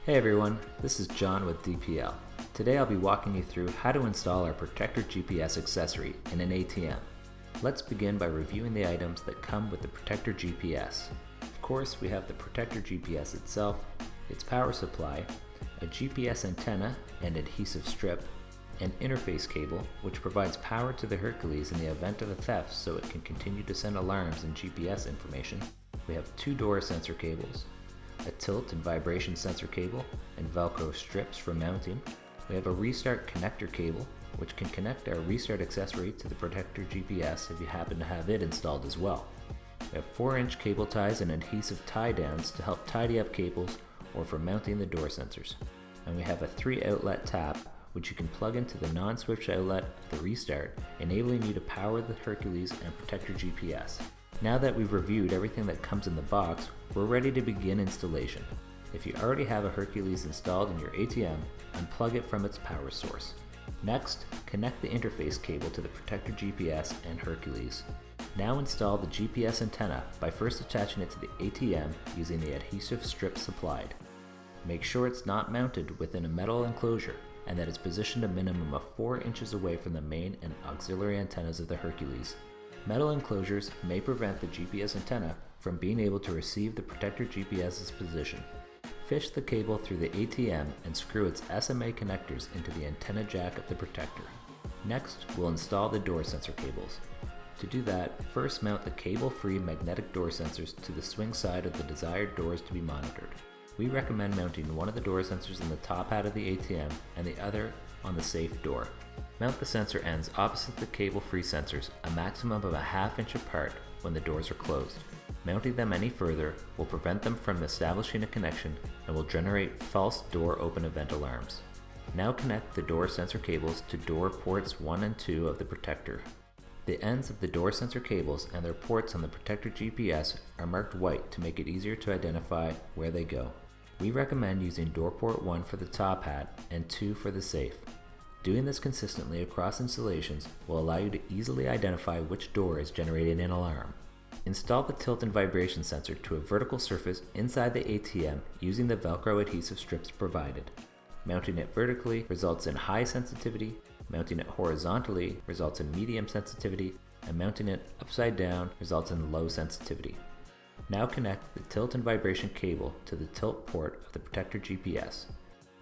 Hey everyone, this is John with DPL. Today I'll be walking you through how to install our Protector GPS accessory in an ATM. Let's begin by reviewing the items that come with the Protector GPS. Of course, we have the Protector GPS itself, its power supply, a GPS antenna and adhesive strip, an interface cable which provides power to the Hercules in the event of a theft so it can continue to send alarms and GPS information. We have two door sensor cables, a tilt and vibration sensor cable, and Velcro strips for mounting. We have a restart connector cable, which can connect our restart accessory to the Protector GPS if you happen to have it installed as well. We have 4-inch cable ties and adhesive tie downs to help tidy up cables or for mounting the door sensors. And we have a 3-outlet tap, which you can plug into the non-switch outlet of the restart, enabling you to power the Hercules and Protector GPS. Now that we've reviewed everything that comes in the box, we're ready to begin installation. If you already have a Hercules installed in your ATM, unplug it from its power source. Next, connect the interface cable to the Protector GPS and Hercules. Now install the GPS antenna by first attaching it to the ATM using the adhesive strip supplied. Make sure it's not mounted within a metal enclosure and that it's positioned a minimum of 4 inches away from the main and auxiliary antennas of the Hercules. Metal enclosures may prevent the GPS antenna from being able to receive the Protector GPS's position. Fish the cable through the ATM and screw its SMA connectors into the antenna jack of the Protector. Next, we'll install the door sensor cables. To do that, first mount the cable-free magnetic door sensors to the swing side of the desired doors to be monitored. We recommend mounting one of the door sensors in the top hat of the ATM and the other on the safe door. Mount the sensor ends opposite the cable-free sensors, a maximum of a ½ inch apart when the doors are closed. Mounting them any further will prevent them from establishing a connection and will generate false door open event alarms. Now connect the door sensor cables to door ports 1 and 2 of the Protector. The ends of the door sensor cables and their ports on the Protector GPS are marked white to make it easier to identify where they go. We recommend using door port 1 for the top hat and 2 for the safe. Doing this consistently across installations will allow you to easily identify which door is generating an alarm. Install the tilt and vibration sensor to a vertical surface inside the ATM using the Velcro adhesive strips provided. Mounting it vertically results in high sensitivity, mounting it horizontally results in medium sensitivity, and mounting it upside down results in low sensitivity. Now connect the tilt and vibration cable to the tilt port of the Protector GPS.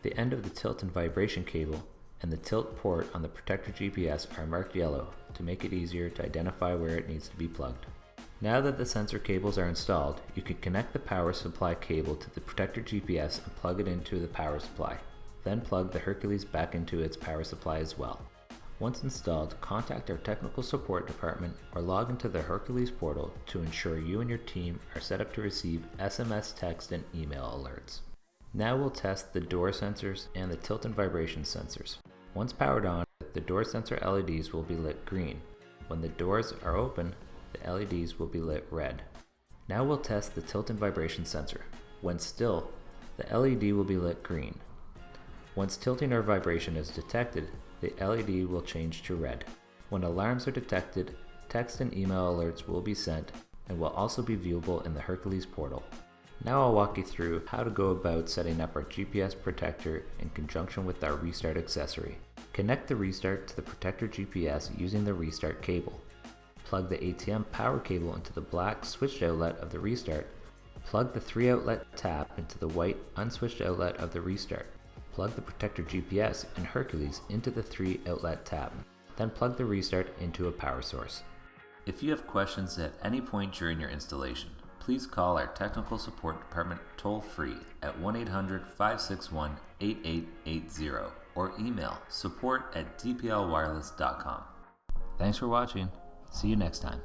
The end of the tilt and vibration cable and the tilt port on the Protector GPS are marked yellow to make it easier to identify where it needs to be plugged. Now that the sensor cables are installed, you can connect the power supply cable to the Protector GPS and plug it into the power supply. Then plug the Hercules back into its power supply as well. Once installed, contact our technical support department or log into the Hercules portal to ensure you and your team are set up to receive SMS, text, and email alerts. Now we'll test the door sensors and the tilt and vibration sensors. Once powered on, the door sensor LEDs will be lit green. When the doors are open, the LEDs will be lit red. Now we'll test the tilt and vibration sensor. When still, the LED will be lit green. Once tilting or vibration is detected, the LED will change to red. When alarms are detected, text and email alerts will be sent and will also be viewable in the Hercules portal. Now I'll walk you through how to go about setting up our GPS Protector in conjunction with our restart accessory. Connect the restart to the Protector GPS using the restart cable. Plug the ATM power cable into the black switched outlet of the restart. Plug the 3-outlet tap into the white unswitched outlet of the restart. Plug the Protector GPS and Hercules into the 3-outlet tap. Then plug the restart into a power source. If you have questions at any point during your installation, please call our technical support department toll-free at 1-800-561-8880 or email support@dplwireless.com. Thanks for watching. See you next time.